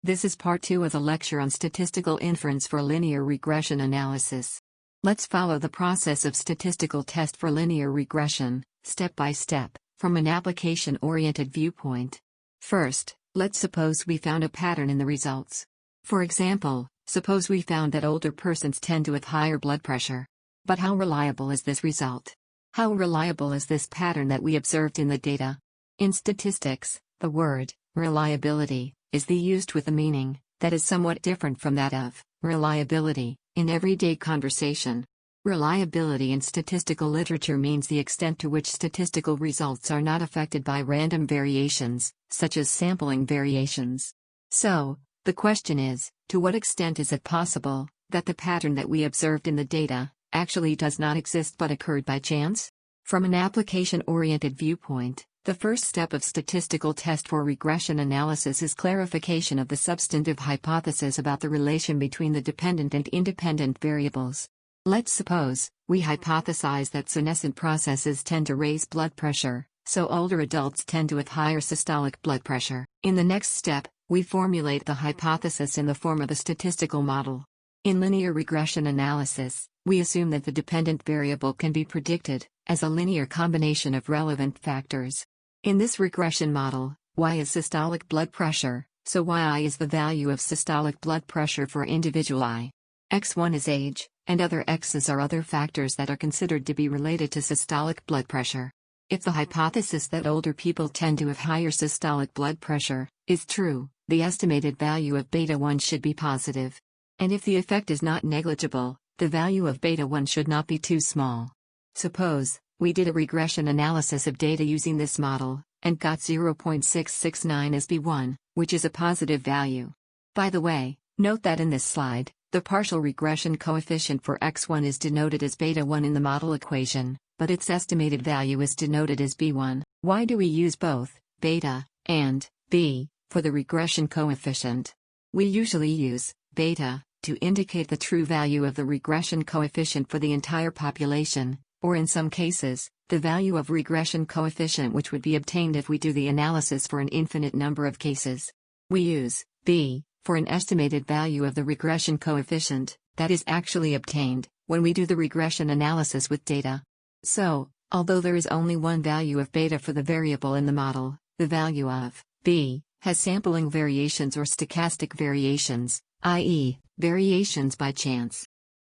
This is part 2 of the lecture on statistical inference for linear regression analysis. Let's follow the process of statistical test for linear regression, step by step, from an application-oriented viewpoint. First, let's suppose we found a pattern in the results. For example, suppose we found that older persons tend to have higher blood pressure. But how reliable is this result? How reliable is this pattern that we observed in the data? In statistics, the word reliability is used with a meaning that is somewhat different from that of reliability in everyday conversation. Reliability in statistical literature means the extent to which statistical results are not affected by random variations, such as sampling variations. So, the question is, to what extent is it possible that the pattern that we observed in the data actually does not exist but occurred by chance? From an application-oriented viewpoint, the first step of statistical test for regression analysis is clarification of the substantive hypothesis about the relation between the dependent and independent variables. Let's suppose we hypothesize that senescent processes tend to raise blood pressure, so older adults tend to have higher systolic blood pressure. In the next step, we formulate the hypothesis in the form of a statistical model. In linear regression analysis, we assume that the dependent variable can be predicted as a linear combination of relevant factors. In this regression model, Y is systolic blood pressure, so Yi is the value of systolic blood pressure for individual I. X1 is age, and other X's are other factors that are considered to be related to systolic blood pressure. If the hypothesis that older people tend to have higher systolic blood pressure is true, the estimated value of beta 1 should be positive. And if the effect is not negligible, the value of beta 1 should not be too small. Suppose we did a regression analysis of data using this model, and got 0.669 as B1, which is a positive value. By the way, note that in this slide, the partial regression coefficient for x1 is denoted as beta 1 in the model equation, but its estimated value is denoted as B1. Why do we use both beta and B for the regression coefficient? We usually use beta to indicate the true value of the regression coefficient for the entire population, or in some cases, the value of regression coefficient which would be obtained if we do the analysis for an infinite number of cases. We use B for an estimated value of the regression coefficient that is actually obtained when we do the regression analysis with data. So, although there is only one value of beta for the variable in the model, the value of B has sampling variations or stochastic variations, i.e., variations by chance.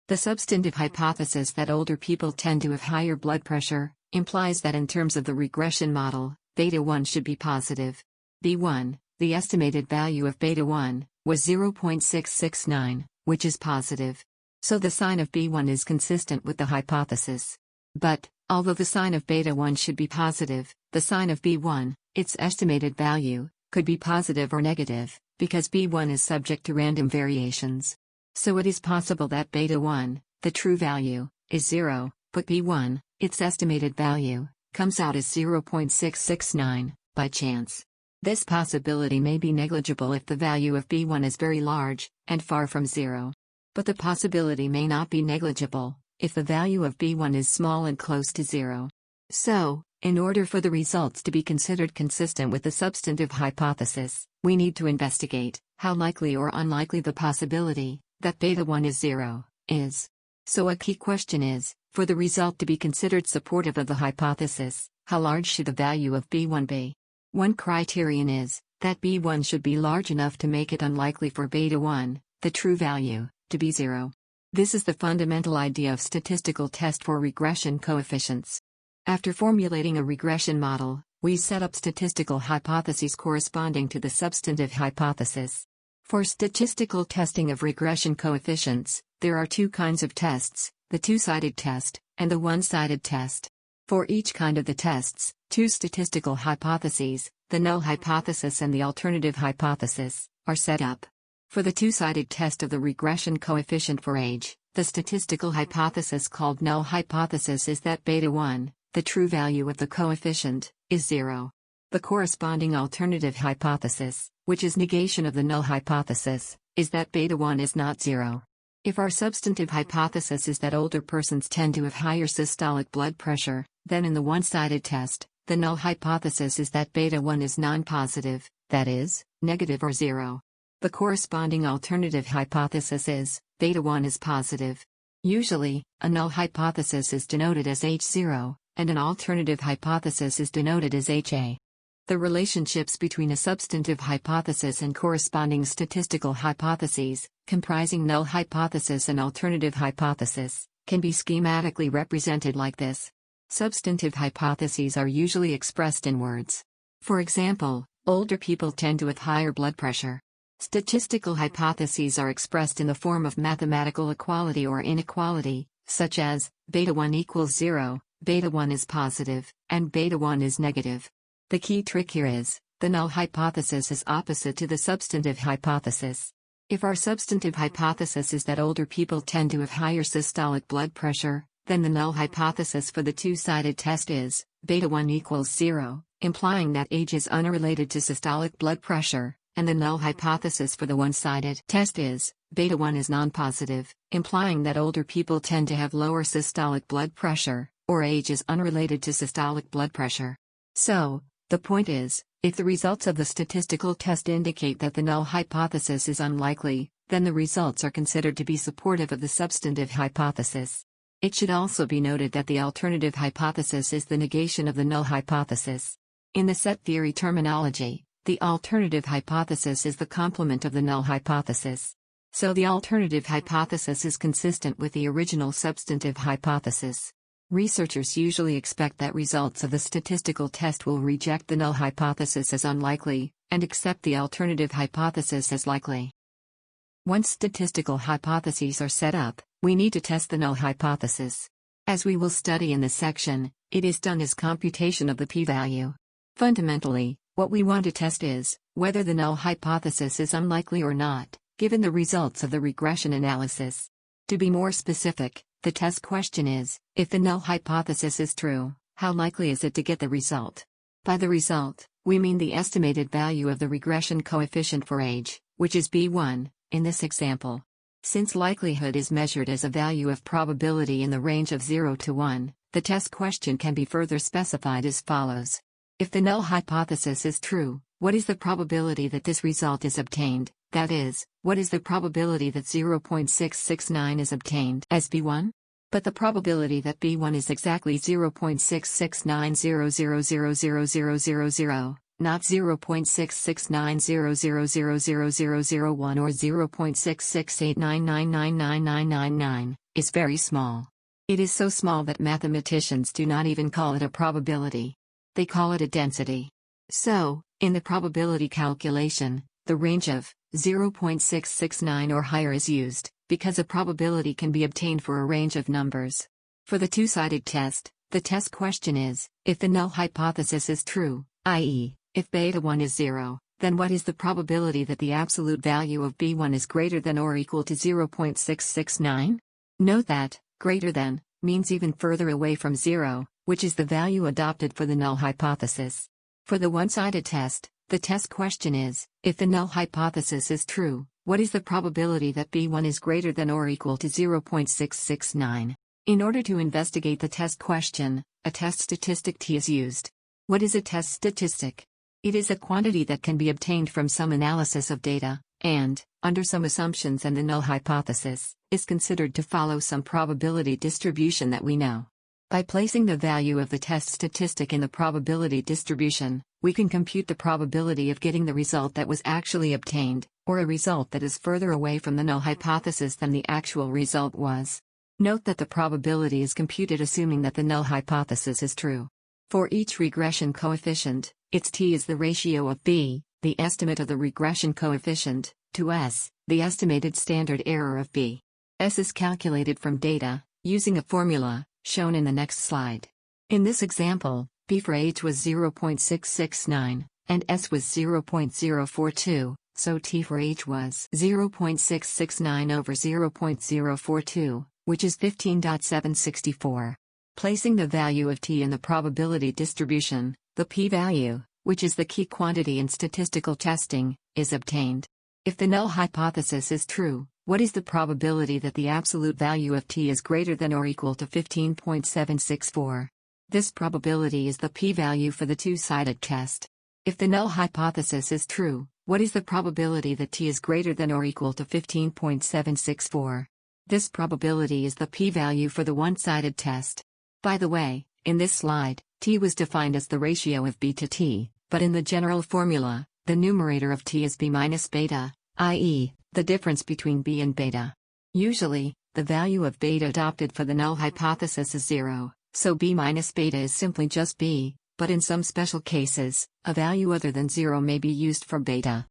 The substantive hypothesis that older people tend to have higher blood pressure implies that in terms of the regression model, beta 1 should be positive. B1, the estimated value of beta 1, was 0.669, which is positive. So the sign of B1 is consistent with the hypothesis. But, although the sign of beta 1 should be positive, the sign of B1, its estimated value, could be positive or negative, because B1 is subject to random variations. So it is possible that beta 1, the true value, is 0, but B1, its estimated value, comes out as 0.669, by chance. This possibility may be negligible if the value of B1 is very large, and far from 0. But the possibility may not be negligible if the value of B1 is small and close to 0. So, in order for the results to be considered consistent with the substantive hypothesis, we need to investigate how likely or unlikely the possibility that beta 1 is 0 is. So a key question is, for the result to be considered supportive of the hypothesis, how large should the value of B1 be? One criterion is that B1 should be large enough to make it unlikely for beta 1, the true value, to be 0. This is the fundamental idea of statistical test for regression coefficients. After formulating a regression model, we set up statistical hypotheses corresponding to the substantive hypothesis. For statistical testing of regression coefficients, there are two kinds of tests, the two-sided test and the one-sided test. For each kind of the tests, two statistical hypotheses, the null hypothesis and the alternative hypothesis, are set up. For the two-sided test of the regression coefficient for age, the statistical hypothesis called null hypothesis is that beta 1, the true value of the coefficient, is 0. The corresponding alternative hypothesis, which is negation of the null hypothesis, is that beta 1 is not 0. If our substantive hypothesis is that older persons tend to have higher systolic blood pressure, then in the one-sided test, the null hypothesis is that beta 1 is non-positive, that is, negative or 0. The corresponding alternative hypothesis is, beta 1 is positive. Usually, a null hypothesis is denoted as H0, and an alternative hypothesis is denoted as HA. The relationships between a substantive hypothesis and corresponding statistical hypotheses, comprising null hypothesis and alternative hypothesis, can be schematically represented like this. Substantive hypotheses are usually expressed in words. For example, older people tend to have higher blood pressure. Statistical hypotheses are expressed in the form of mathematical equality or inequality, such as, beta 1 equals 0, beta 1 is positive, and beta 1 is negative. The key trick here is, the null hypothesis is opposite to the substantive hypothesis. If our substantive hypothesis is that older people tend to have higher systolic blood pressure, then the null hypothesis for the two-sided test is, beta 1 equals 0, implying that age is unrelated to systolic blood pressure, and the null hypothesis for the one-sided test is, beta 1 is non-positive, implying that older people tend to have lower systolic blood pressure, or age is unrelated to systolic blood pressure. So, the point is, if the results of the statistical test indicate that the null hypothesis is unlikely, then the results are considered to be supportive of the substantive hypothesis. It should also be noted that the alternative hypothesis is the negation of the null hypothesis. In the set theory terminology, the alternative hypothesis is the complement of the null hypothesis. So the alternative hypothesis is consistent with the original substantive hypothesis. Researchers usually expect that results of the statistical test will reject the null hypothesis as unlikely, and accept the alternative hypothesis as likely. Once statistical hypotheses are set up, we need to test the null hypothesis. As we will study in this section, it is done as computation of the p-value. Fundamentally, what we want to test is whether the null hypothesis is unlikely or not, given the results of the regression analysis. To be more specific, the test question is, if the null hypothesis is true, how likely is it to get the result? By the result, we mean the estimated value of the regression coefficient for age, which is B1, in this example. Since likelihood is measured as a value of probability in the range of 0 to 1, the test question can be further specified as follows. If the null hypothesis is true, what is the probability that this result is obtained? That is, what is the probability that 0.669 is obtained as B1? But the probability that B1 is exactly 0.66900000000, not 0.66900000001 or 0.66899999999, is very small. It is so small that mathematicians do not even call it a probability. They call it a density. So, in the probability calculation, the range of 0.669 or higher is used, because a probability can be obtained for a range of numbers. For the two-sided test, the test question is, if the null hypothesis is true, i.e., if beta 1 is 0, then what is the probability that the absolute value of B1 is greater than or equal to 0.669? Note that, greater than, means even further away from 0, which is the value adopted for the null hypothesis. For the one-sided test, the test question is, if the null hypothesis is true, what is the probability that B1 is greater than or equal to 0.669? In order to investigate the test question, a test statistic T is used. What is a test statistic? It is a quantity that can be obtained from some analysis of data, and, under some assumptions and the null hypothesis, is considered to follow some probability distribution that we know. By placing the value of the test statistic in the probability distribution, we can compute the probability of getting the result that was actually obtained, or a result that is further away from the null hypothesis than the actual result was. Note that the probability is computed assuming that the null hypothesis is true. For each regression coefficient, its t is the ratio of b, the estimate of the regression coefficient, to s, the estimated standard error of b. S is calculated from data, using a formula, shown in the next slide. In this example, b for age was 0.669, and s was 0.042, so t for age was 0.669 over 0.042, which is 15.764. Placing the value of t in the probability distribution, the p-value, which is the key quantity in statistical testing, is obtained. If the null hypothesis is true, what is the probability that the absolute value of t is greater than or equal to 15.764? This probability is the p-value for the two-sided test. If the null hypothesis is true, What is the probability that t is greater than or equal to 15.764? This probability is the p-value for the one-sided test. By the way, in this slide, t was defined as the ratio of b to t, but in the general formula, the numerator of t is b minus beta, i.e., the difference between b and beta. Usually, the value of beta adopted for the null hypothesis is 0, so b minus beta is simply just b, but in some special cases, a value other than 0 may be used for beta.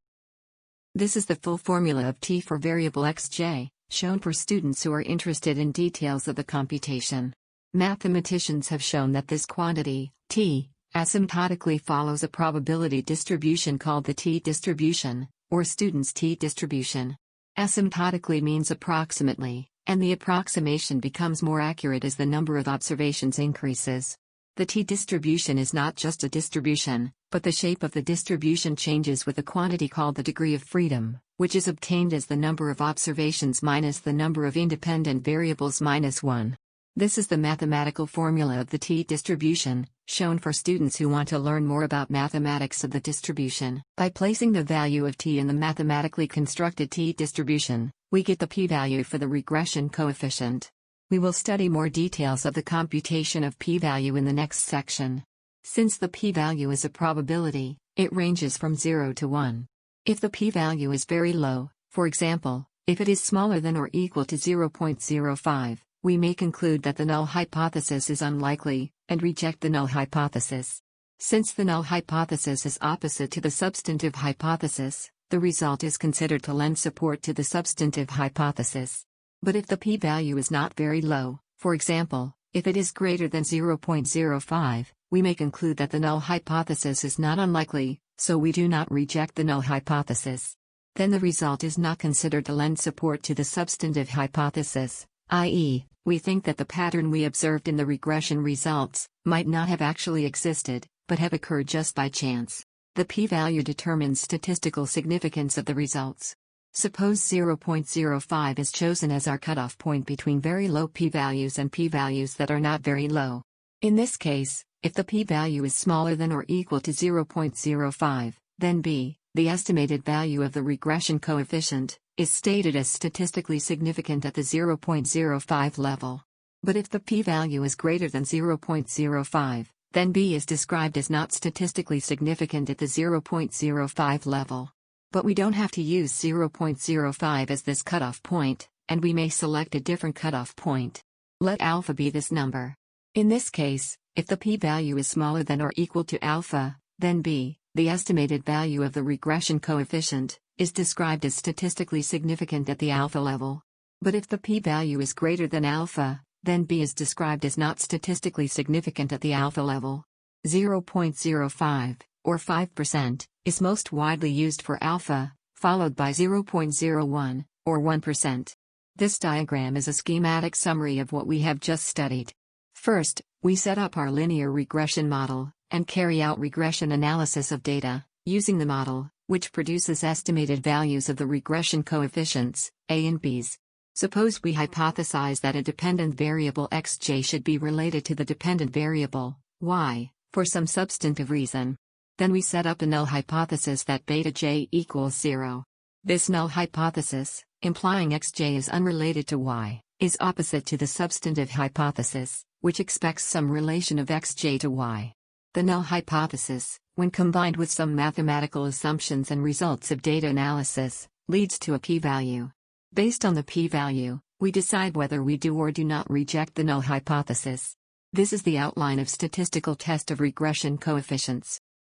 This is the full formula of t for variable xj, shown for students who are interested in details of the computation. Mathematicians have shown that this quantity, t, asymptotically follows a probability distribution called the t-distribution, or student's t-distribution. Asymptotically means approximately, and the approximation becomes more accurate as the number of observations increases. The t-distribution is not just a distribution, but the shape of the distribution changes with a quantity called the degree of freedom, which is obtained as the number of observations minus the number of independent variables minus 1. This is the mathematical formula of the t-distribution, shown for students who want to learn more about mathematics of the distribution. By placing the value of t in the mathematically constructed t-distribution, we get the p-value for the regression coefficient. We will study more details of the computation of p-value in the next section. Since the p-value is a probability, it ranges from 0 to 1. If the p-value is very low, for example, if it is smaller than or equal to 0.05, we may conclude that the null hypothesis is unlikely, and reject the null hypothesis. Since the null hypothesis is opposite to the substantive hypothesis, the result is considered to lend support to the substantive hypothesis. But if the p-value is not very low, for example, if it is greater than 0.05, we may conclude that the null hypothesis is not unlikely, so we do not reject the null hypothesis. Then the result is not considered to lend support to the substantive hypothesis, i.e., we think that the pattern we observed in the regression results might not have actually existed, but have occurred just by chance. The p-value determines statistical significance of the results. Suppose 0.05 is chosen as our cutoff point between very low p-values and p-values that are not very low. In this case, if the p-value is smaller than or equal to 0.05, then b, the estimated value of the regression coefficient, is stated as statistically significant at the 0.05 level. But if the p-value is greater than 0.05, then b is described as not statistically significant at the 0.05 level. But we don't have to use 0.05 as this cutoff point, and we may select a different cutoff point. Let alpha be this number. In this case, if the p-value is smaller than or equal to alpha, then b, the estimated value of the regression coefficient, is described as statistically significant at the alpha level. But if the p-value is greater than alpha, then b is described as not statistically significant at the alpha level. 0.05, or 5%, is most widely used for alpha, followed by 0.01, or 1%. This diagram is a schematic summary of what we have just studied. First, we set up our linear regression model, and carry out regression analysis of data, using the model, which produces estimated values of the regression coefficients, a and b's. Suppose we hypothesize that a dependent variable xj should be related to the dependent variable, y, for some substantive reason. Then we set up a null hypothesis that beta j equals 0. This null hypothesis, implying xj is unrelated to y, is opposite to the substantive hypothesis, which expects some relation of xj to y. The null hypothesis, when combined with some mathematical assumptions and results of data analysis, leads to a p-value. Based on the p-value, we decide whether we do or do not reject the null hypothesis. This is the outline of statistical test of regression coefficients.